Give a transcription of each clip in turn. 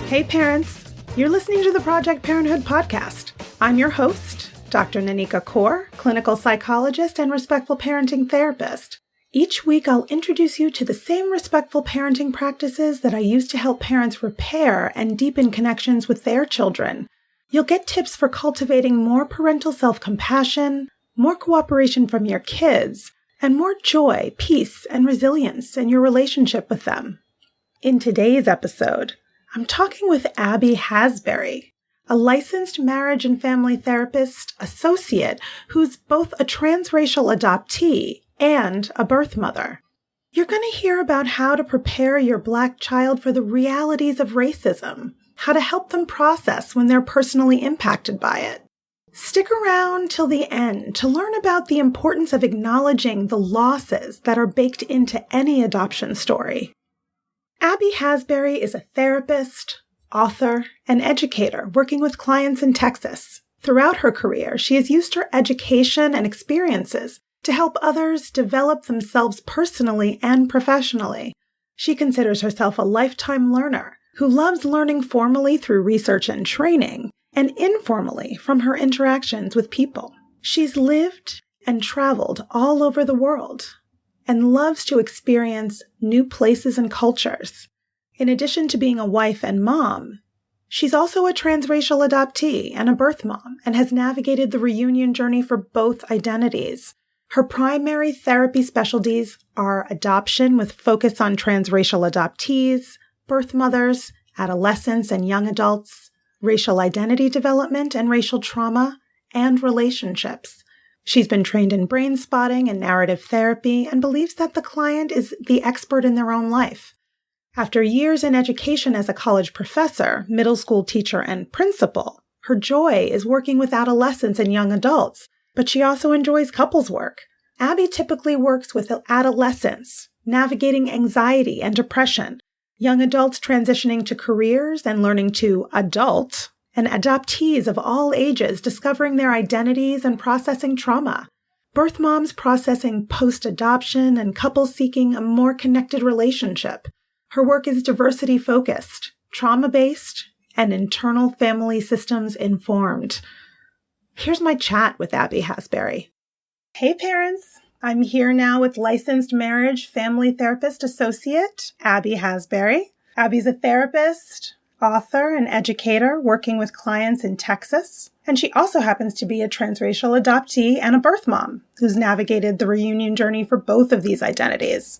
Hey parents, you're listening to the Project Parenthood podcast. I'm your host, Dr. Nanika Coor, clinical psychologist and respectful parenting therapist. Each week I'll introduce you to the same respectful parenting practices that I use to help parents repair and deepen connections with their children. You'll get tips for cultivating more parental self-compassion, more cooperation from your kids, and more joy, peace, and resilience in your relationship with them. In today's episode, I'm talking with Abby Hasberry, a licensed marriage and family therapist associate who's both a transracial adoptee and a birth mother. You're going to hear about how to prepare your Black child for the realities of racism, how to help them process when they're personally impacted by it. Stick around till the end to learn about the importance of acknowledging the losses that are baked into any adoption story. Abby Hasberry is a therapist, author, and educator working with clients in Texas. Throughout her career, she has used her education and experiences to help others develop themselves personally and professionally. She considers herself a lifetime learner who loves learning formally through research and training and informally from her interactions with people. She's lived and traveled all over the world and loves to experience new places and cultures. In addition to being a wife and mom, she's also a transracial adoptee and a birth mom and has navigated the reunion journey for both identities. Her primary therapy specialties are adoption with focus on transracial adoptees, birth mothers, adolescents and young adults, racial identity development and racial trauma, and relationships. She's been trained in brain spotting and narrative therapy and believes that the client is the expert in their own life. After years in education as a college professor, middle school teacher, and principal, her joy is working with adolescents and young adults, but she also enjoys couples work. Abby typically works with adolescents, navigating anxiety and depression, young adults transitioning to careers and learning to adult, and adoptees of all ages discovering their identities and processing trauma, birth moms processing post-adoption, and couples seeking a more connected relationship. Her work is diversity-focused, trauma-based, and internal family systems informed. Here's my chat with Abby Hasberry. Hey parents, I'm here now with licensed marriage family therapist associate, Abby Hasberry. Abby's a therapist, author, and educator working with clients in Texas. And she also happens to be a transracial adoptee and a birth mom who's navigated the reunion journey for both of these identities.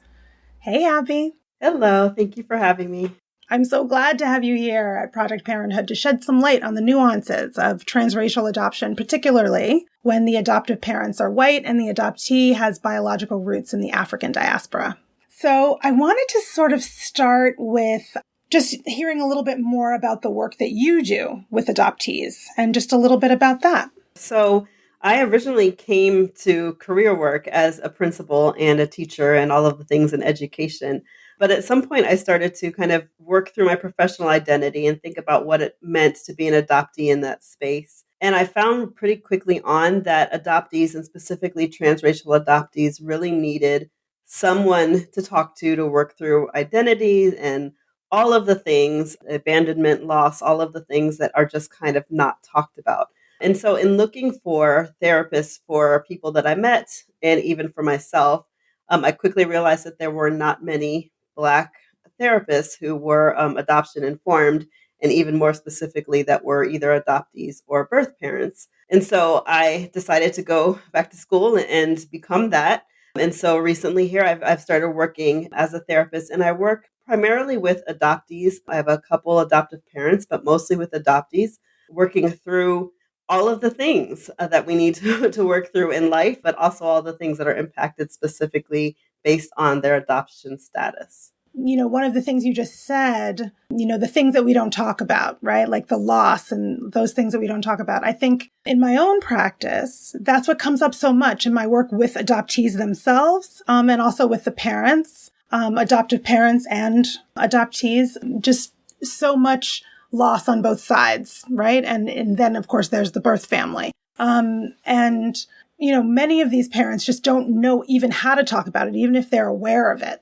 Hey, Abby. Hello. Thank you for having me. I'm so glad to have you here at Project Parenthood to shed some light on the nuances of transracial adoption, particularly when the adoptive parents are white and the adoptee has biological roots in the African diaspora. So I wanted to sort of start with just hearing a little bit more about the work that you do with adoptees and just a little bit about that. So I originally came to career work as a principal and a teacher and all of the things in education. But at some point, I started to kind of work through my professional identity and think about what it meant to be an adoptee in that space. And I found pretty quickly on that adoptees, and specifically transracial adoptees, really needed someone to talk to work through identities and all of the things, abandonment, loss, all of the things that are just kind of not talked about. And so in looking for therapists for people that I met, and even for myself, I quickly realized that there were not many Black therapists who were adoption informed, and even more specifically that were either adoptees or birth parents. And so I decided to go back to school and become that. And so recently here I've started working as a therapist, and I work primarily with adoptees. I have a couple adoptive parents, but mostly with adoptees, working through all of the things that we need to work through in life, but also all the things that are impacted specifically based on their adoption status. You know, one of the things you just said, the things that we don't talk about, right? Like the loss and those things that we don't talk about. I think in my own practice, that's what comes up so much in my work with adoptees themselves, and also with the parents, adoptive parents and adoptees, just so much loss on both sides, right? And then, of course, there's the birth family. And many of these parents just don't know even how to talk about it, even if they're aware of it.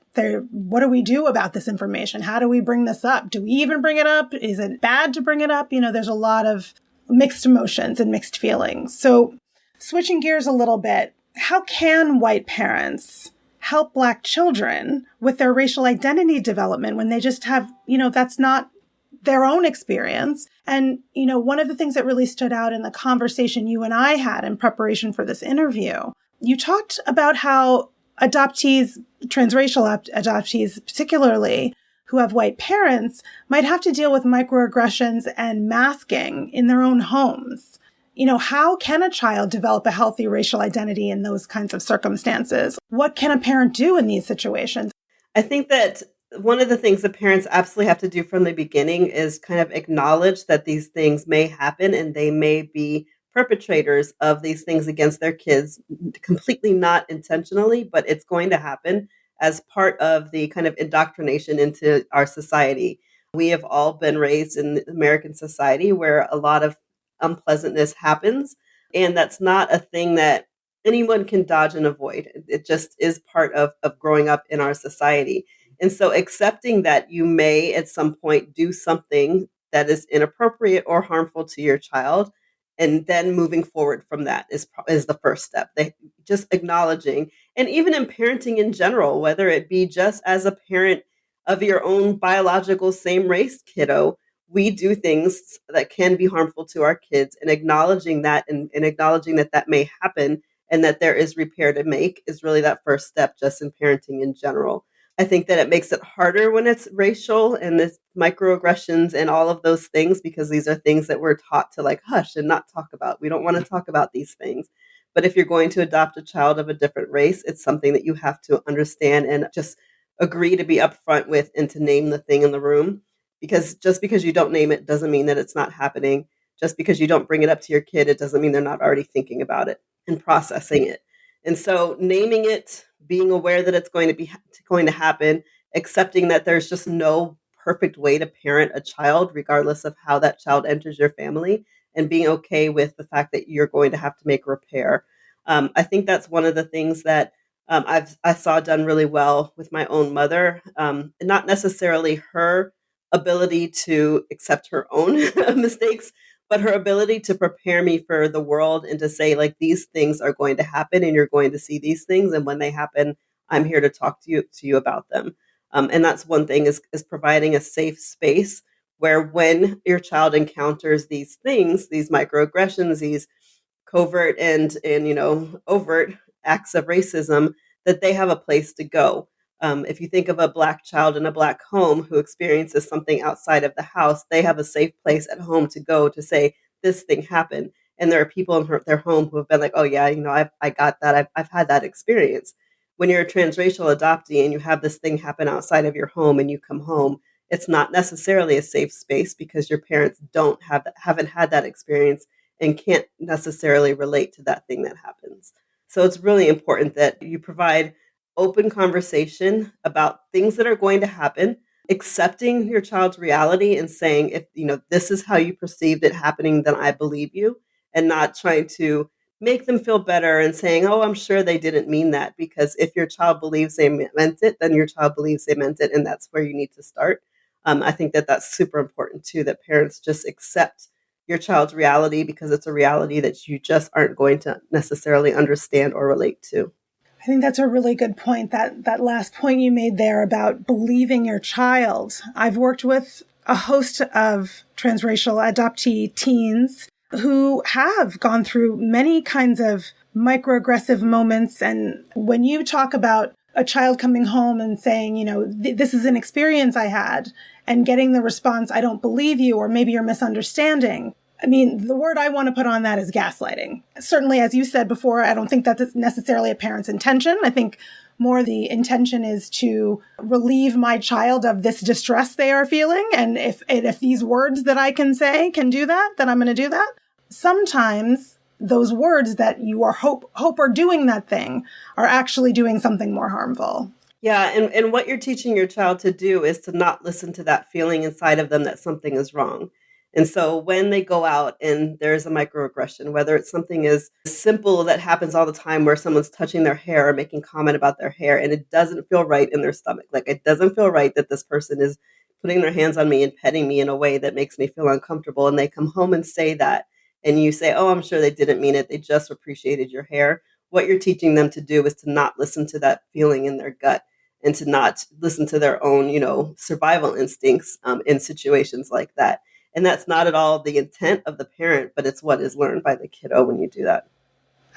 What do we do about this information? How do we bring this up? Do we even bring it up? Is it bad to bring it up? There's a lot of mixed emotions and mixed feelings. So switching gears a little bit, how can white parents help Black children with their racial identity development when they just have, that's not their own experience? And, one of the things that really stood out in the conversation you and I had in preparation for this interview, you talked about how adoptees, transracial adoptees particularly, who have white parents, might have to deal with microaggressions and masking in their own homes. How can a child develop a healthy racial identity in those kinds of circumstances? What can a parent do in these situations? I think that one of the things that parents absolutely have to do from the beginning is kind of acknowledge that these things may happen and they may be perpetrators of these things against their kids, completely not intentionally, but it's going to happen as part of the kind of indoctrination into our society. We have all been raised in American society where a lot of unpleasantness happens, and that's not a thing that anyone can dodge and avoid. It just is part of growing up in our society. And so accepting that you may at some point do something that is inappropriate or harmful to your child, and then moving forward from that is the first step. Just acknowledging, and even in parenting in general, whether it be just as a parent of your own biological same race kiddo, we do things that can be harmful to our kids, and acknowledging that and acknowledging that that may happen and that there is repair to make is really that first step just in parenting in general. I think that it makes it harder when it's racial and it's microaggressions and all of those things, because these are things that we're taught to like hush and not talk about. We don't want to talk about these things. But if you're going to adopt a child of a different race, it's something that you have to understand and just agree to be upfront with and to name the thing in the room. Because just because you don't name it doesn't mean that it's not happening. Just because you don't bring it up to your kid, it doesn't mean they're not already thinking about it and processing it. And so naming it, being aware that it's going to happen, accepting that there's just no perfect way to parent a child, regardless of how that child enters your family, and being okay with the fact that you're going to have to make a repair. I think that's one of the things that I saw done really well with my own mother, not necessarily her ability to accept her own mistakes, but her ability to prepare me for the world and to say, like, these things are going to happen and you're going to see these things. And when they happen, I'm here to talk to you about them. And that's one thing is providing a safe space where when your child encounters these things, these microaggressions, these covert and overt acts of racism, that they have a place to go. If you think of a Black child in a Black home who experiences something outside of the house, they have a safe place at home to go to say, this thing happened. And there are people in their home who have been like, oh yeah, I got that. I've had that experience. When you're a transracial adoptee and you have this thing happen outside of your home and you come home, it's not necessarily a safe space because your parents haven't had that experience and can't necessarily relate to that thing that happens. So it's really important that you provide open conversation about things that are going to happen, accepting your child's reality and saying, if this is how you perceived it happening, then I believe you, and not trying to make them feel better and saying, oh, I'm sure they didn't mean that. Because if your child believes they meant it, then your child believes they meant it, and that's where you need to start. I think that that's super important too, that parents just accept your child's reality because it's a reality that you just aren't going to necessarily understand or relate to. I think that's a really good point. That last point you made there about believing your child. I've worked with a host of transracial adoptee teens who have gone through many kinds of microaggressive moments. And when you talk about a child coming home and saying, this is an experience I had, and getting the response, I don't believe you, or maybe you're misunderstanding. I mean, the word I want to put on that is gaslighting. Certainly, as you said before, I don't think that's necessarily a parent's intention. I think more the intention is to relieve my child of this distress they are feeling. And if these words that I can say can do that, then I'm going to do that. Sometimes those words that you are hope are doing that thing are actually doing something more harmful. Yeah, and what you're teaching your child to do is to not listen to that feeling inside of them that something is wrong. And so when they go out and there's a microaggression, whether it's something as simple that happens all the time where someone's touching their hair or making comment about their hair and it doesn't feel right in their stomach, like it doesn't feel right that this person is putting their hands on me and petting me in a way that makes me feel uncomfortable, and they come home and say that, and you say, oh, I'm sure they didn't mean it, they just appreciated your hair. What you're teaching them to do is to not listen to that feeling in their gut and to not listen to their own, survival instincts in situations like that. And that's not at all the intent of the parent, but it's what is learned by the kiddo when you do that.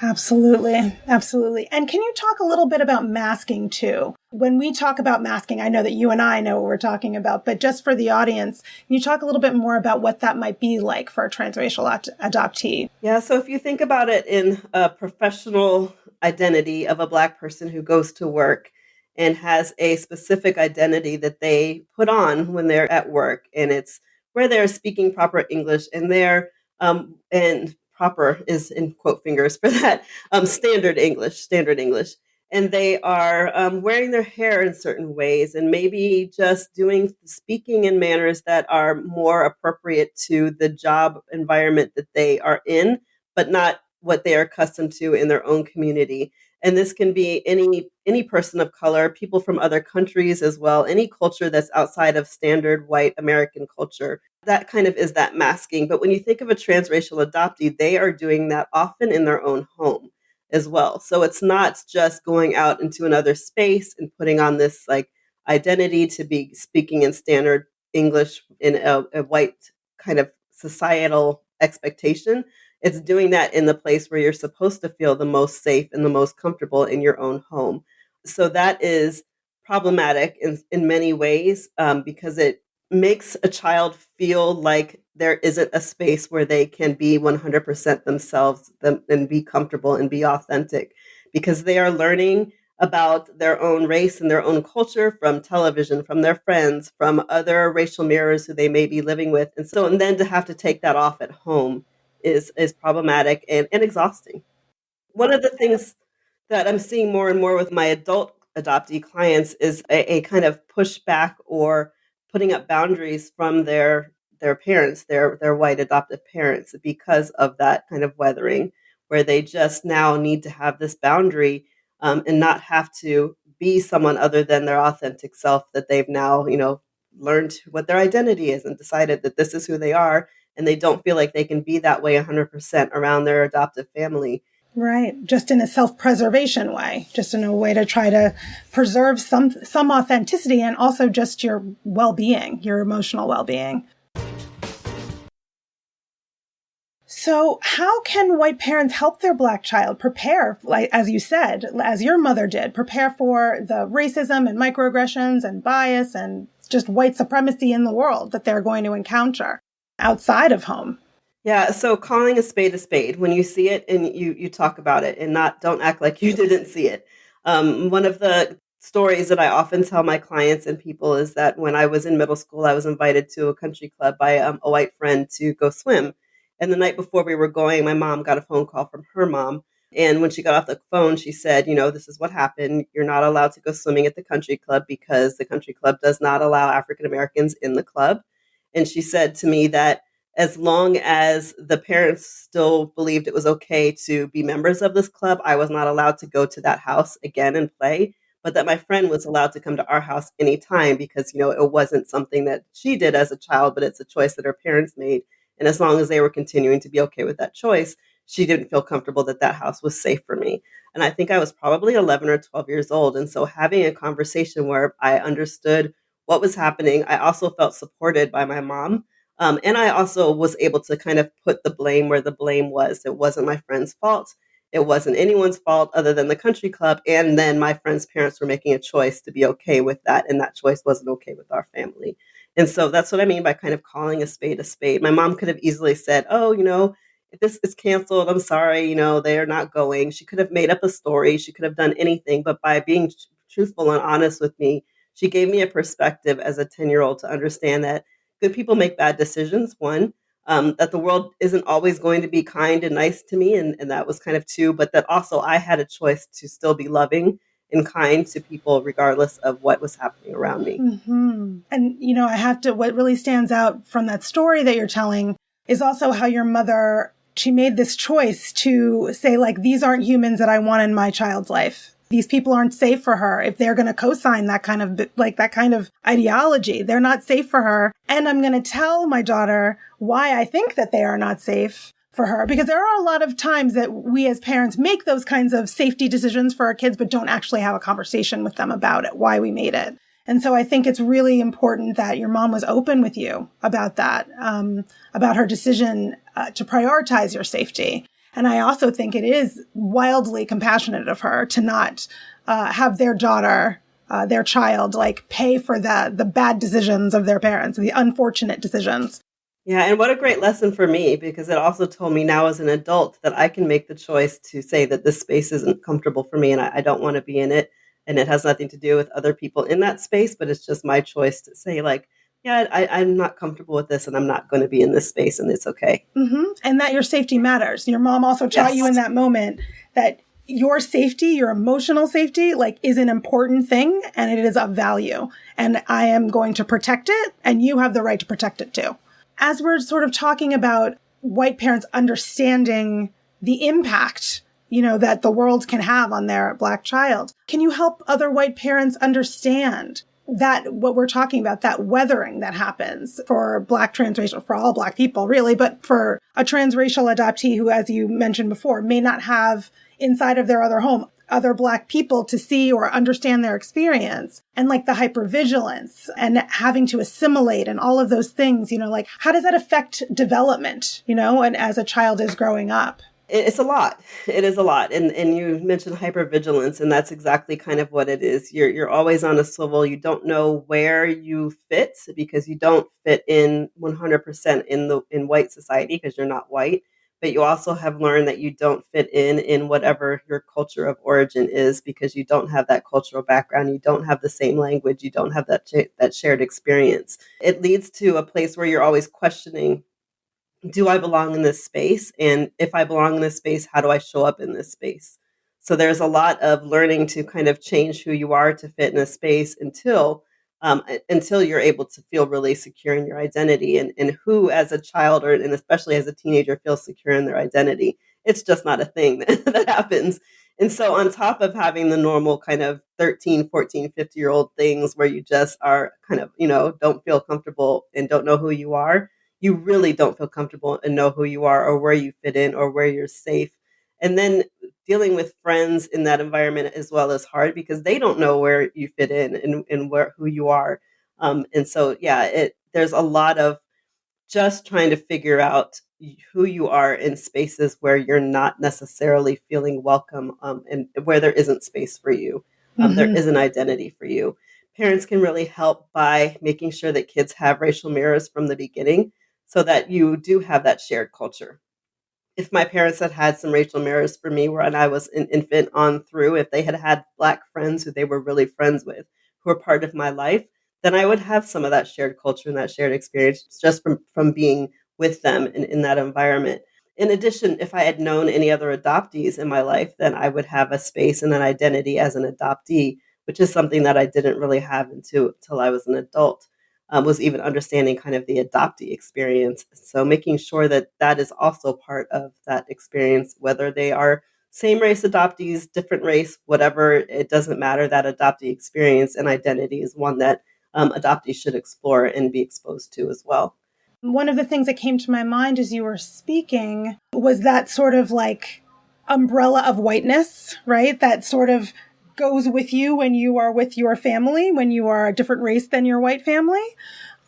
Absolutely. Absolutely. And can you talk a little bit about masking too? When we talk about masking, I know that you and I know what we're talking about, but just for the audience, can you talk a little bit more about what that might be like for a transracial adoptee? Yeah, so if you think about it in a professional identity of a Black person who goes to work and has a specific identity that they put on when they're at work, and it's where they're speaking proper English and proper is in quote fingers for that, standard English. And they are wearing their hair in certain ways and maybe just doing speaking in manners that are more appropriate to the job environment that they are in, but not what they are accustomed to in their own community. And this can be any person of color, people from other countries as well, any culture that's outside of standard white American culture. That kind of is that masking. But when you think of a transracial adoptee, they are doing that often in their own home as well. So it's not just going out into another space and putting on this like identity to be speaking in standard English in a white kind of societal expectation. It's doing that in the place where you're supposed to feel the most safe and the most comfortable in your own home. So that is problematic in many ways because it makes a child feel like there isn't a space where they can be 100% themselves and be comfortable and be authentic because they are learning about their own race and their own culture from television, from their friends, from other racial mirrors who they may be living with. And then to have to take that off at home is problematic and exhausting. One of the things that I'm seeing more and more with my adult adoptee clients is a kind of pushback or putting up boundaries from their parents, their white adoptive parents, because of that kind of weathering, where they just now need to have this boundary and not have to be someone other than their authentic self that they've now, learned what their identity is and decided that this is who they are, and they don't feel like they can be that way 100% around their adoptive family. Right. Just in a self-preservation way, just in a way to try to preserve some authenticity and also just your well-being, your emotional well-being. So how can white parents help their Black child prepare, like, as you said, as your mother did, prepare for the racism and microaggressions and bias and just white supremacy in the world that they're going to encounter outside of home? Yeah, so calling a spade when you see it and you talk about it and not don't act like you didn't see it. One of the stories that I often tell my clients and people is that when I was in middle school, I was invited to a country club by a white friend to go swim. And the night before we were going, my mom got a phone call from her mom. And when she got off the phone, she said, this is what happened. You're not allowed to go swimming at the country club because the country club does not allow African Americans in the club. And she said to me that as long as the parents still believed it was okay to be members of this club, I was not allowed to go to that house again and play, but that my friend was allowed to come to our house anytime because, it wasn't something that she did as a child, but it's a choice that her parents made. And as long as they were continuing to be okay with that choice, she didn't feel comfortable that that house was safe for me. And I think I was probably 11 or 12 years old. And so having a conversation where I understood what was happening, I also felt supported by my mom. And I also was able to kind of put the blame where the blame was. It wasn't my friend's fault. It wasn't anyone's fault other than the country club. And then my friend's parents were making a choice to be okay with that. And that choice wasn't okay with our family. And so that's what I mean by kind of calling a spade a spade. My mom could have easily said, oh, this is canceled. I'm sorry. They're not going. She could have made up a story. She could have done anything. But by being truthful and honest with me, she gave me a perspective as a 10-year-old to understand that good people make bad decisions, one, that the world isn't always going to be kind and nice to me. And that was kind of two, but that also I had a choice to still be loving and kind to people regardless of what was happening around me. And, what really stands out from that story that you're telling is also how your mother, she made this choice to say, like, these aren't humans that I want in my child's life. These people aren't safe for her. If they're going to co-sign that kind of ideology, they're not safe for her. And I'm going to tell my daughter why I think that they are not safe for her, because there are a lot of times that we as parents make those kinds of safety decisions for our kids, but don't actually have a conversation with them about it, why we made it. And so I think it's really important that your mom was open with you about that, about her decision to prioritize your safety. And I also think it is wildly compassionate of her to not have their daughter, their child, like pay for the bad decisions of their parents, the unfortunate decisions. Yeah, and what a great lesson for me, because it also told me now as an adult that I can make the choice to say that this space isn't comfortable for me and I don't want to be in it. And it has nothing to do with other people in that space, but it's just my choice to say, like, yeah, I'm not comfortable with this and I'm not going to be in this space and it's okay. And that your safety matters. Your mom also taught you in that moment that your safety, your emotional safety, like, is an important thing and it is of value. And I am going to protect it and you have the right to protect it too. As we're sort of talking about white parents understanding the impact, that the world can have on their Black child, can you help other white parents understand that what we're talking about, that weathering that happens for Black transracial, for all Black people really, but for a transracial adoptee who, as you mentioned before, may not have inside of their other home other Black people to see or understand their experience, and like the hypervigilance and having to assimilate and all of those things, like how does that affect development, and as a child is growing up? It's a lot. It is a lot. And you mentioned hypervigilance, and that's exactly kind of what it is. You're always on a swivel. You don't know where you fit because you don't fit in 100% in white society because you're not white. But you also have learned that you don't fit in whatever your culture of origin is because you don't have that cultural background. You don't have the same language. You don't have that shared experience. It leads to a place where you're always questioning, do I belong in this space? And if I belong in this space, how do I show up in this space? So there's a lot of learning to kind of change who you are to fit in a space until you're able to feel really secure in your identity, and who as a child and especially as a teenager feels secure in their identity. It's just not a thing that happens. And so on top of having the normal kind of 13, 14, 50-year-old things where you just are kind of, don't feel comfortable and don't know who you are, you really don't feel comfortable and know who you are or where you fit in or where you're safe. And then dealing with friends in that environment as well is hard because they don't know where you fit in and who you are. And so, yeah, there's a lot of just trying to figure out who you are in spaces where you're not necessarily feeling welcome, and where there isn't space for you. There isn't identity for you. Parents can really help by making sure that kids have racial mirrors from the beginning so that you do have that shared culture. If my parents had some racial mirrors for me when I was an infant on through, if they had Black friends who they were really friends with, who were part of my life, then I would have some of that shared culture and that shared experience just from being with them in that environment. In addition, if I had known any other adoptees in my life, then I would have a space and an identity as an adoptee, which is something that I didn't really have until I was an adult. Was even understanding kind of the adoptee experience. So making sure that that is also part of that experience, whether they are same race adoptees, different race, whatever, it doesn't matter. That adoptee experience and identity is one that adoptees should explore and be exposed to as well. One of the things that came to my mind as you were speaking was that sort of like umbrella of whiteness, right? That sort of goes with you when you are with your family, when you are a different race than your white family.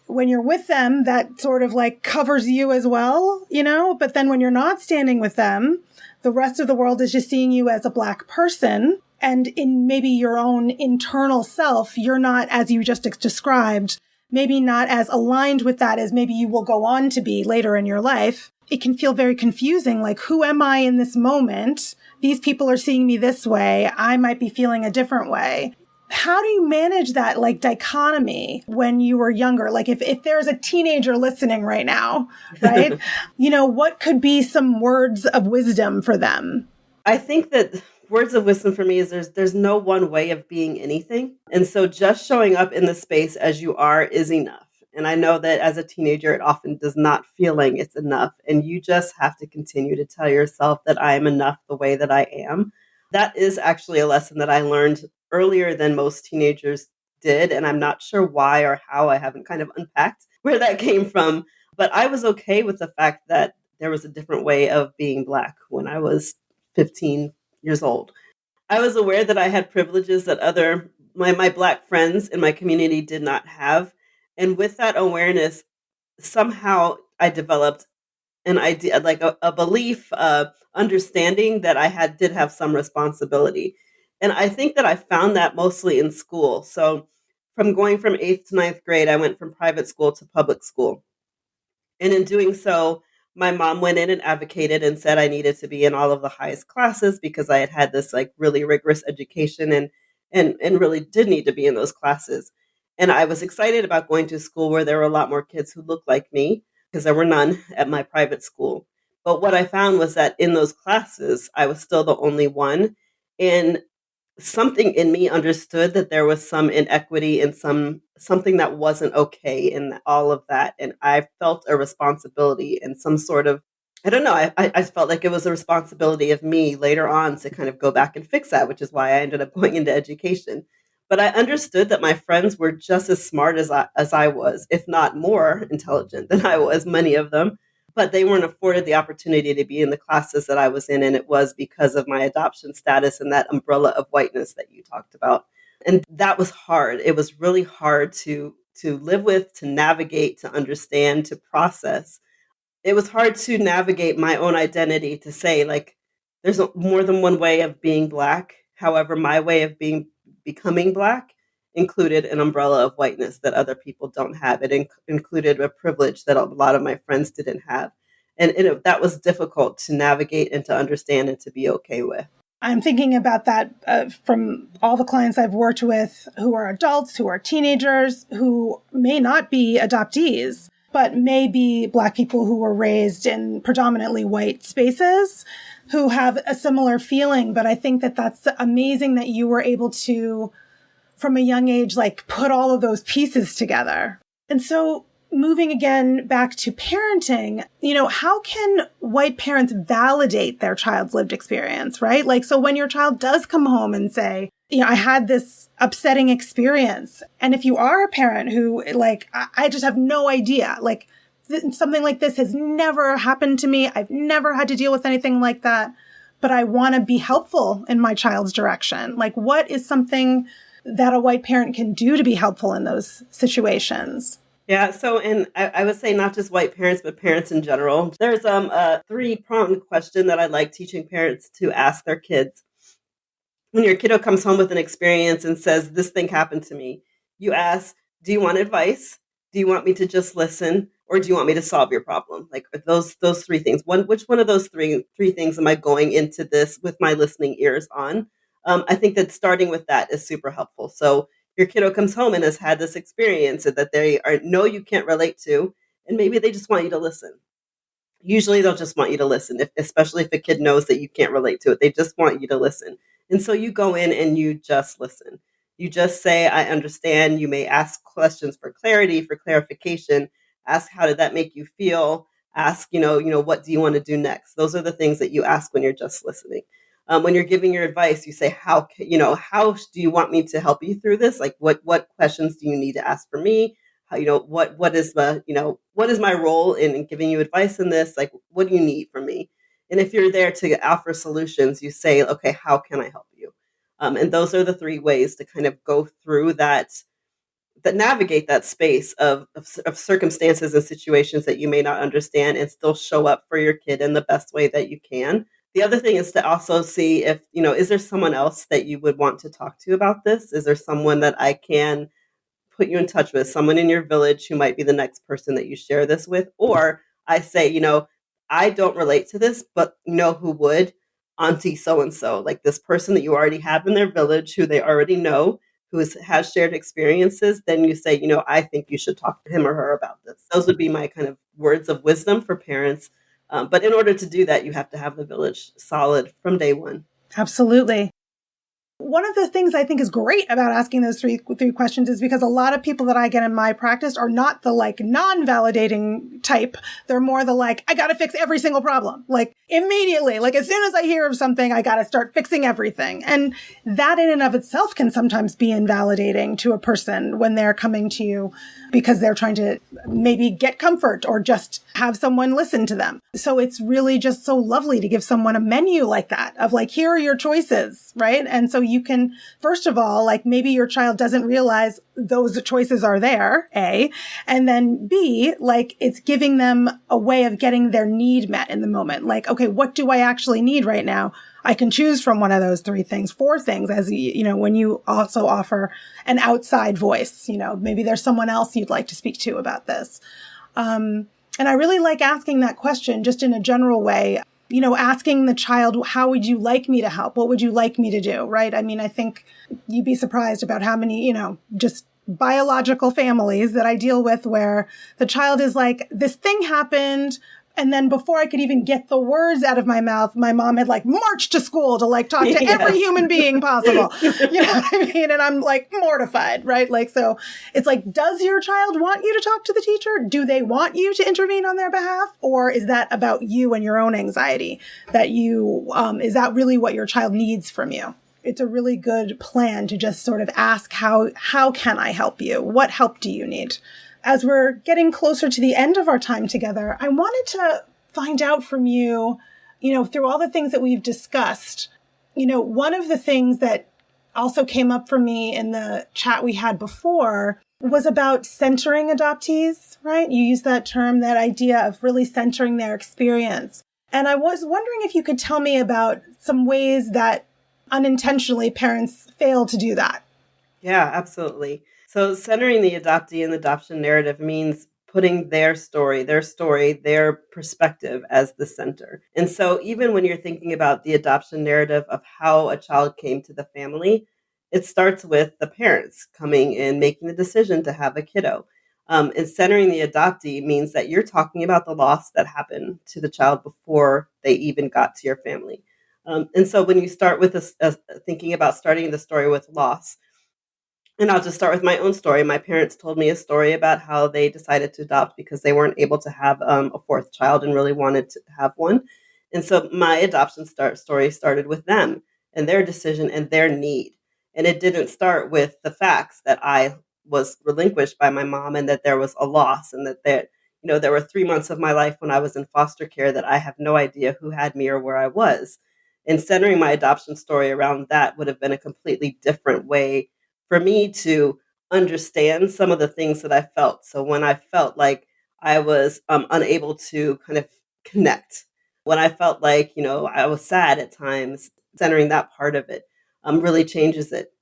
When you're with them, that sort of like covers you as well, but then when you're not standing with them, the rest of the world is just seeing you as a Black person. And in maybe your own internal self, you're not, as you just described, maybe not as aligned with that as maybe you will go on to be later in your life. It can feel very confusing, like, who am I in this moment? These people are seeing me this way. I might be feeling a different way. How do you manage that like dichotomy when you were younger? Like if there's a teenager listening right now, right? What could be some words of wisdom for them? I think that words of wisdom for me is there's no one way of being anything. And so just showing up in the space as you are is enough. And I know that as a teenager, it often does not feel like it's enough. And you just have to continue to tell yourself that I am enough the way that I am. That is actually a lesson that I learned earlier than most teenagers did. And I'm not sure why or how. I haven't kind of unpacked where that came from. But I was okay with the fact that there was a different way of being Black when I was 15 years old. I was aware that I had privileges that my Black friends in my community did not have. And with that awareness, somehow I developed an idea, like a belief, understanding that did have some responsibility. And I think that I found that mostly in school. So from going from eighth to ninth grade, I went from private school to public school. And in doing so, my mom went in and advocated and said I needed to be in all of the highest classes because I had had this like really rigorous education and really did need to be in those classes. And I was excited about going to school where there were a lot more kids who looked like me because there were none at my private school. But what I found was that in those classes, I was still the only one. And something in me understood that there was some inequity and something that wasn't okay in all of that, and I felt a responsibility and some sort of, I don't know, I felt like it was a responsibility of me later on to kind of go back and fix that, which is why I ended up going into education. But I understood that my friends were just as smart as I was, if not more intelligent than I was, many of them, but they weren't afforded the opportunity to be in the classes that I was in. And it was because of my adoption status and that umbrella of whiteness that you talked about. And that was hard. It was really hard to live with, to navigate, to understand, to process. It was hard to navigate my own identity, to say like there's more than one way of being Black. However, my way of becoming Black included an umbrella of whiteness that other people don't have. It included a privilege that a lot of my friends didn't have. And that was difficult to navigate and to understand and to be okay with. I'm thinking about that from all the clients I've worked with who are adults, who are teenagers, who may not be adoptees, but may be Black people who were raised in predominantly white spaces, who have a similar feeling. But I think that that's amazing that you were able to, from a young age, like put all of those pieces together. And so moving again back to parenting, how can white parents validate their child's lived experience, right? Like, so when your child does come home and say, I had this upsetting experience. And if you are a parent who like, I just have no idea, like something like this has never happened to me. I've never had to deal with anything like that, but I want to be helpful in my child's direction. Like, what is something that a white parent can do to be helpful in those situations? Yeah, so and I would say not just white parents, but parents in general. There's a three-pronged question that I like teaching parents to ask their kids. When your kiddo comes home with an experience and says, this thing happened to me, you ask, do you want advice? Do you want me to just listen? Or do you want me to solve your problem? Like those three things. Which one of those three things am I going into this with my listening ears on? I think that starting with that is super helpful. So your kiddo comes home and has had this experience that they know you can't relate to, and maybe they just want you to listen. Usually they'll just want you to listen, especially if a kid knows that you can't relate to it. They just want you to listen. And so you go in and you just listen. You just say, I understand. You may ask questions for clarity, for clarification. Ask, how did that make you feel? Ask, what do you want to do next? Those are the things that you ask when you're just listening. When you're giving your advice, you say, how do you want me to help you through this? Like, what questions do you need to ask for me? How, what is my role in giving you advice in this? Like, what do you need from me? And if you're there to offer solutions, you say, okay, how can I help you? And those are the three ways to kind of go through that navigate that space of circumstances and situations that you may not understand and still show up for your kid in the best way that you can. The other thing is to also see if, is there someone else that you would want to talk to about this? Is there someone that I can put you in touch with, someone in your village who might be the next person that you share this with? Or I say, I don't relate to this, but who would? Auntie so-and-so, like this person that you already have in their village who they already know, who has shared experiences. Then you say, I think you should talk to him or her about this. Those would be my kind of words of wisdom for parents. But in order to do that, you have to have the village solid from day one. Absolutely. One of the things I think is great about asking those three questions is because a lot of people that I get in my practice are not the like non-validating type. They're more the like, I got to fix every single problem. Like immediately, like as soon as I hear of something, I got to start fixing everything. And that in and of itself can sometimes be invalidating to a person when they're coming to you because they're trying to maybe get comfort or just have someone listen to them. So it's really just so lovely to give someone a menu like that of like, here are your choices, right? And so you can, first of all, like maybe your child doesn't realize those choices are there, A, and then B, like it's giving them a way of getting their need met in the moment. Like, okay, what do I actually need right now? I can choose from one of those three things, four things, as you know, when you also offer an outside voice, you know, maybe there's someone else you'd like to speak to about this. And I really like asking that question just in a general way, you know, asking the child, how would you like me to help? What would you like me to do? Right. I mean, I think you'd be surprised about how many, you know, just biological families that I deal with where the child is like, this thing happened. And then before I could even get the words out of my mouth, my mom had like marched to school to like talk to every human being possible. You know what I mean? And I'm like mortified, right? Like, so it's like, does your child want you to talk to the teacher? Do they want you to intervene on their behalf? Or is that about you and your own anxiety that you, is that really what your child needs from you? It's a really good plan to just sort of ask, how can I help you? What help do you need? As we're getting closer to the end of our time together, I wanted to find out from you, you know, through all the things that we've discussed, you know, one of the things that also came up for me in the chat we had before was about centering adoptees, right? You used that term, that idea of really centering their experience. And I was wondering if you could tell me about some ways that unintentionally parents fail to do that. Yeah, absolutely. So centering the adoptee in the adoption narrative means putting their story, their perspective as the center. And so even when you're thinking about the adoption narrative of how a child came to the family, it starts with the parents coming and making the decision to have a kiddo. And centering the adoptee means that you're talking about the loss that happened to the child before they even got to your family. And so when you start with thinking about starting the story with loss, and I'll just start with my own story. My parents told me a story about how they decided to adopt because they weren't able to have a fourth child and really wanted to have one. And so my adoption story started with them and their decision and their need. And it didn't start with the facts that I was relinquished by my mom and that there was a loss and that there were 3 months of my life when I was in foster care that I have no idea who had me or where I was. And centering my adoption story around that would have been a completely different way for me to understand some of the things that I felt. So when I felt like I was unable to kind of connect, when I felt like, I was sad at times, centering that part of it really changes it.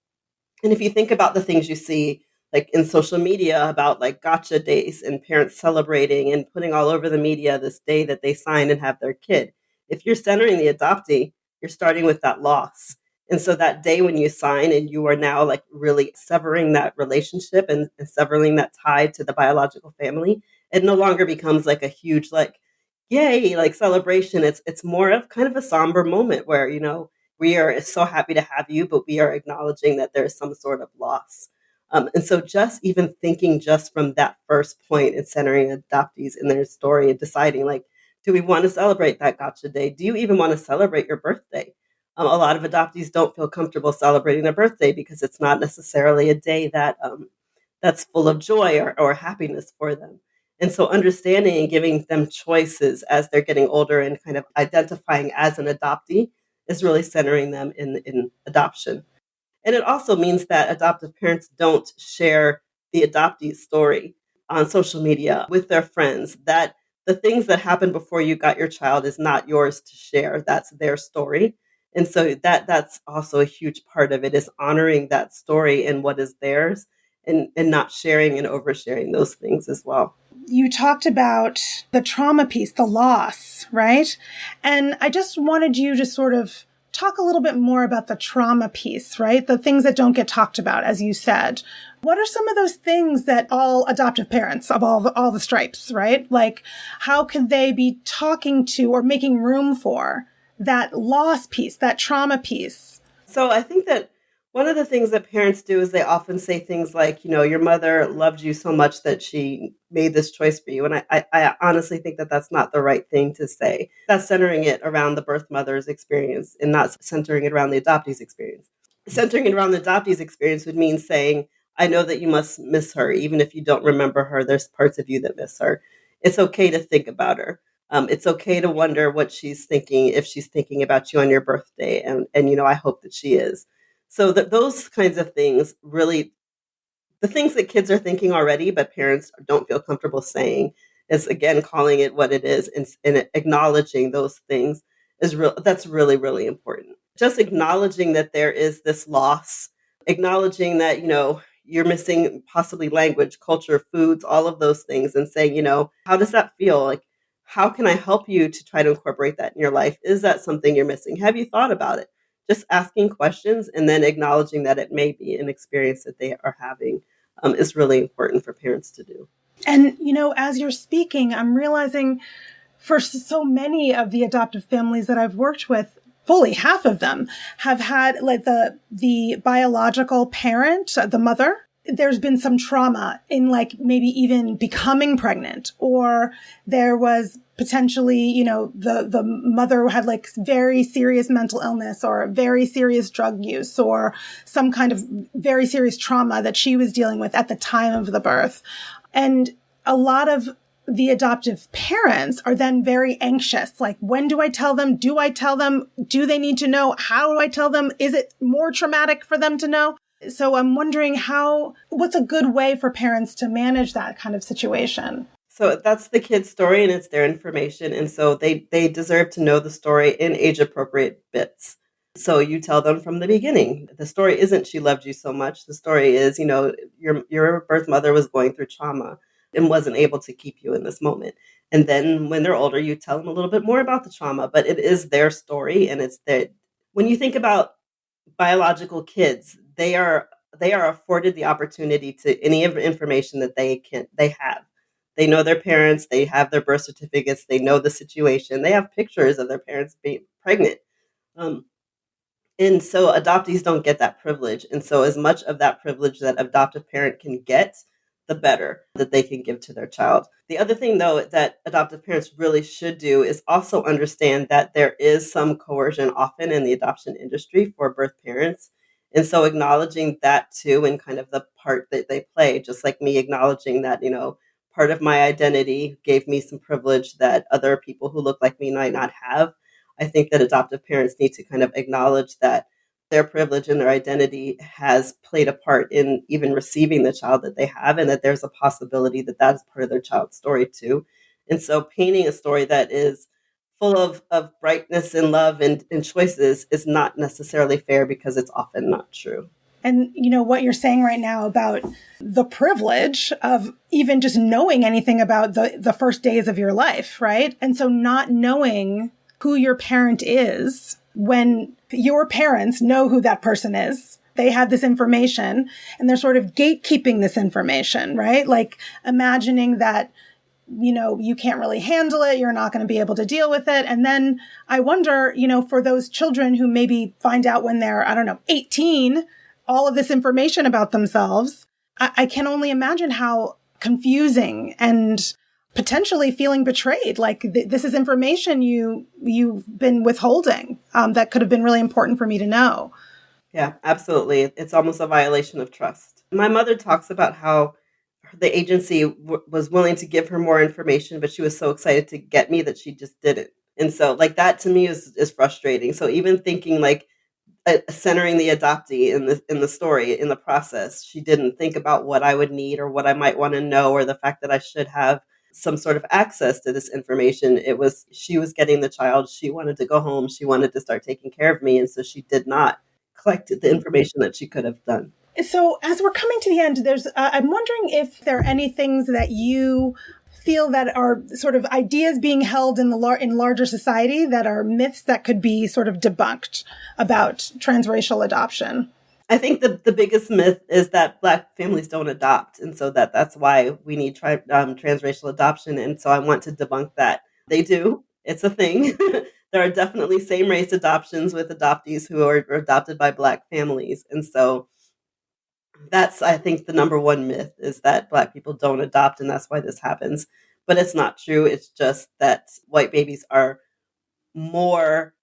And if you think about the things you see, like in social media about like gotcha days and parents celebrating and putting all over the media this day that they sign and have their kid, if you're centering the adoptee, you're starting with that loss. And so that day when you sign and you are now like really severing that relationship and severing that tie to the biological family, it no longer becomes like a huge like, yay, like celebration. It's more of kind of a somber moment where, we are so happy to have you, but we are acknowledging that there's some sort of loss. And so just even thinking just from that first point and centering adoptees in their story and deciding like, do we want to celebrate that gotcha day? Do you even want to celebrate your birthday? A lot of adoptees don't feel comfortable celebrating their birthday because it's not necessarily a day that that's full of joy or happiness for them. And so understanding and giving them choices as they're getting older and kind of identifying as an adoptee is really centering them in adoption. And it also means that adoptive parents don't share the adoptee's story on social media with their friends, that the things that happened before you got your child is not yours to share. That's their story. And so that's also a huge part of it, is honoring that story and what is theirs and not sharing and oversharing those things as well. You talked about the trauma piece, the loss, right? And I just wanted you to sort of talk a little bit more about the trauma piece, right? The things that don't get talked about, as you said. What are some of those things that all adoptive parents of all the stripes, right? Like, how could they be talking to or making room for that loss piece, that trauma piece? So I think that one of the things that parents do is they often say things like, your mother loved you so much that she made this choice for you. And I honestly think that that's not the right thing to say. That's centering it around the birth mother's experience and not centering it around the adoptee's experience. Centering it around the adoptee's experience would mean saying, I know that you must miss her. Even if you don't remember her, there's parts of you that miss her. It's okay to think about her. It's okay to wonder what she's thinking, if she's thinking about you on your birthday. And I hope that she is. So that those kinds of things really, the things that kids are thinking already, but parents don't feel comfortable saying, is again calling it what it is and acknowledging those things is real. That's really, really important. Just acknowledging that there is this loss, acknowledging that, you're missing possibly language, culture, foods, all of those things, and saying, how does that feel? Like, how can I help you to try to incorporate that in your life? Is that something you're missing? Have you thought about it? Just asking questions and then acknowledging that it may be an experience that they are having is really important for parents to do. And, as you're speaking, I'm realizing for so many of the adoptive families that I've worked with, fully half of them have had like the biological parent, the mother. There's been some trauma in like maybe even becoming pregnant, or there was potentially, the mother had like very serious mental illness or very serious drug use or some kind of very serious trauma that she was dealing with at the time of the birth. And a lot of the adoptive parents are then very anxious. Like, when do I tell them? Do I tell them? Do they need to know? How do I tell them? Is it more traumatic for them to know? So I'm wondering what's a good way for parents to manage that kind of situation? So that's the kid's story and it's their information. And so they deserve to know the story in age appropriate bits. So you tell them from the beginning. The story isn't she loved you so much. The story is, your birth mother was going through trauma and wasn't able to keep you in this moment. And then when they're older, you tell them a little bit more about the trauma, but it is their story. And it's when you think about biological kids, they are afforded the opportunity to any of the information that they have. They know their parents, they have their birth certificates, they know the situation, they have pictures of their parents being pregnant. And so adoptees don't get that privilege. And so as much of that privilege that adoptive parent can get, the better that they can give to their child. The other thing, though, that adoptive parents really should do is also understand that there is some coercion often in the adoption industry for birth parents. And so acknowledging that too, and kind of the part that they play, just like me acknowledging that, part of my identity gave me some privilege that other people who look like me might not have. I think that adoptive parents need to kind of acknowledge that their privilege and their identity has played a part in even receiving the child that they have, and that there's a possibility that that's part of their child's story too. And so painting a story that is full of brightness and love and choices is not necessarily fair because it's often not true. And what you're saying right now about the privilege of even just knowing anything about the first days of your life, right? And so not knowing who your parent is when your parents know who that person is. They have this information and they're sort of gatekeeping this information, right? Like imagining that, you can't really handle it. You're not going to be able to deal with it. And then I wonder, for those children who maybe find out when they're, 18, all of this information about themselves, I can only imagine how confusing and potentially feeling betrayed. Like this is information you've been withholding that could have been really important for me to know. Yeah, absolutely. It's almost a violation of trust. My mother talks about how the agency was willing to give her more information, but she was so excited to get me that she just didn't. And so like that to me is frustrating. So even thinking like centering the adoptee in the story, in the process, she didn't think about what I would need or what I might want to know, or the fact that I should have some sort of access to this information. She was getting the child. She wanted to go home. She wanted to start taking care of me. And so she did not collect the information that she could have done. So as we're coming to the end, I'm wondering if there are any things that you feel that are sort of ideas being held in in larger society that are myths that could be sort of debunked about transracial adoption. I think the biggest myth is that Black families don't adopt. And so that's why we need transracial adoption. And so I want to debunk that. They do. It's a thing. there are definitely same-race adoptions with adoptees who are adopted by Black families. And so that's, I think, the number one myth is that Black people don't adopt, and that's why this happens. But it's not true. It's just that white babies are more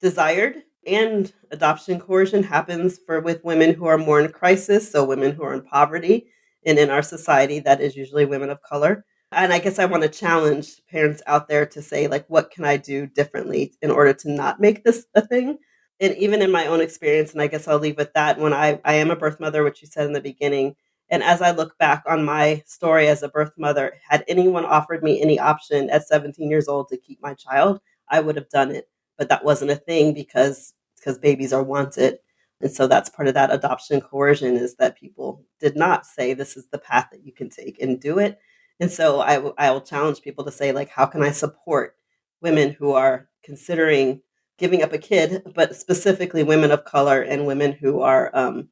desired, and adoption coercion happens with women who are more in crisis, so women who are in poverty. And in our society, that is usually women of color. And I guess I want to challenge parents out there to say, like, what can I do differently in order to not make this a thing? And even in my own experience, and I guess I'll leave with that, when I am a birth mother, which you said in the beginning, and as I look back on my story as a birth mother, had anyone offered me any option at 17 years old to keep my child, I would have done it. But that wasn't a thing because babies are wanted. And so that's part of that adoption coercion, is that people did not say this is the path that you can take and do it. And so I will challenge people to say, like, how can I support women who are considering giving up a kid, but specifically women of color and women who are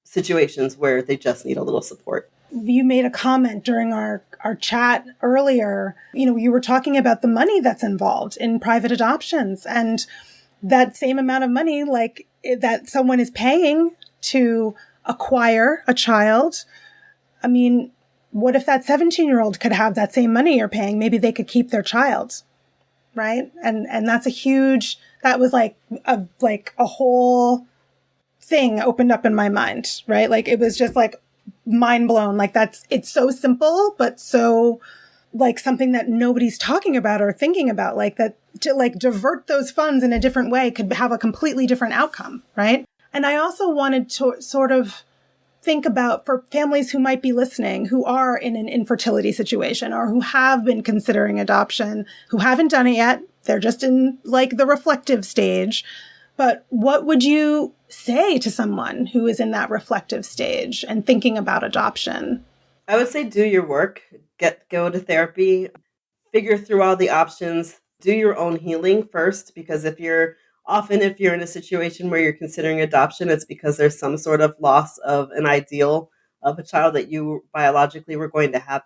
situations where they just need a little support. You made a comment during our chat earlier. You were talking about the money that's involved in private adoptions, and that same amount of money, like that someone is paying to acquire a child. I mean, what if that 17-year-old could have that same money you're paying? Maybe they could keep their child, right? And that's that was like a whole thing opened up in my mind, right? Like it was just like mind blown. Like it's so simple, but so like something that nobody's talking about or thinking about, like that to like divert those funds in a different way could have a completely different outcome, right? And I also wanted to sort of think about for families who might be listening, who are in an infertility situation or who have been considering adoption, who haven't done it yet. They're just in like the reflective stage. But what would you say to someone who is in that reflective stage and thinking about adoption? I would say do your work, go to therapy, figure through all the options, do your own healing first, because if you're in a situation where you're considering adoption, it's because there's some sort of loss of an ideal of a child that you biologically were going to have.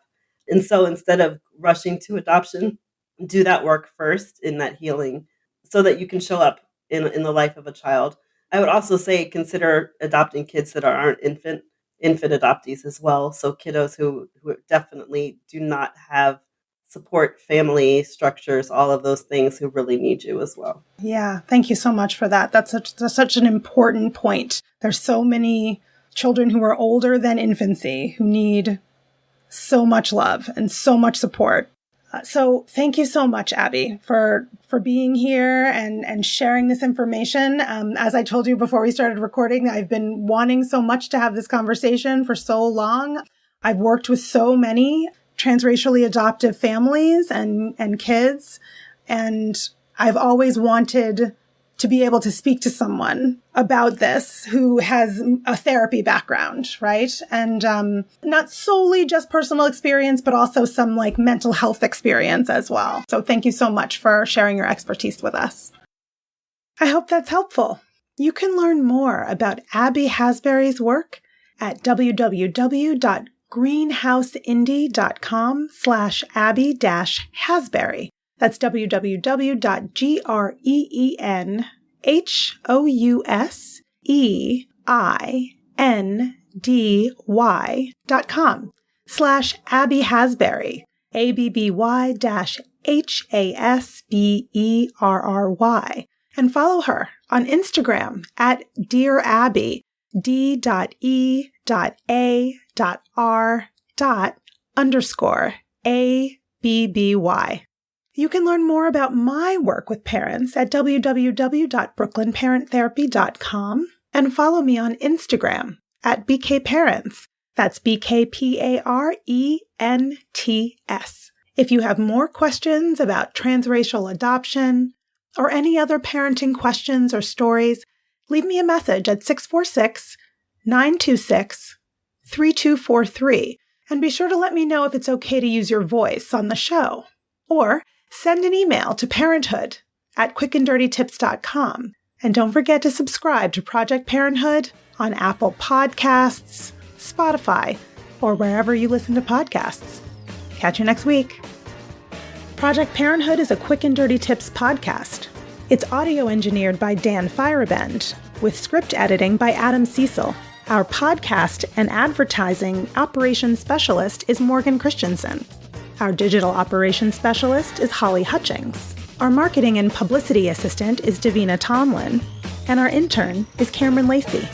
And so instead of rushing to adoption, do that work first in that healing so that you can show up in the life of a child. I would also say consider adopting kids that aren't infant adoptees as well. So kiddos who definitely do not have support, family structures, all of those things, who really need you as well. Yeah, thank you so much for that. That's such an important point. There's so many children who are older than infancy who need so much love and so much support. So thank you so much, Abby, for being here and sharing this information. As I told you before we started recording, I've been wanting so much to have this conversation for so long. I've worked with so many transracially adoptive families and kids, and I've always wanted to be able to speak to someone about this who has a therapy background, right? And not solely just personal experience, but also some like mental health experience as well. So thank you so much for sharing your expertise with us. I hope that's helpful. You can learn more about Abby Hasberry's work at www.greenhouseindie.com/Abby-Hasberry. That's www.greenhouseindie.com/Abby Hasberry, ABBY-HASBERRY. And follow her on Instagram at Dear Abby, D.E.A.R._ABBY. You can learn more about my work with parents at www.brooklynparenttherapy.com and follow me on Instagram at BKParents. That's BKPARENTS. If you have more questions about transracial adoption or any other parenting questions or stories, leave me a message at 646-926-3243. And be sure to let me know if it's okay to use your voice on the show. Or send an email to parenthood@quickanddirtytips.com. And don't forget to subscribe to Project Parenthood on Apple Podcasts, Spotify, or wherever you listen to podcasts. Catch you next week. Project Parenthood is a Quick and Dirty Tips podcast. It's audio engineered by Dan Firebend, with script editing by Adam Cecil. Our podcast and advertising operations specialist is Morgan Christensen. Our digital operations specialist is Holly Hutchings. Our marketing and publicity assistant is Davina Tomlin. And our intern is Cameron Lacey.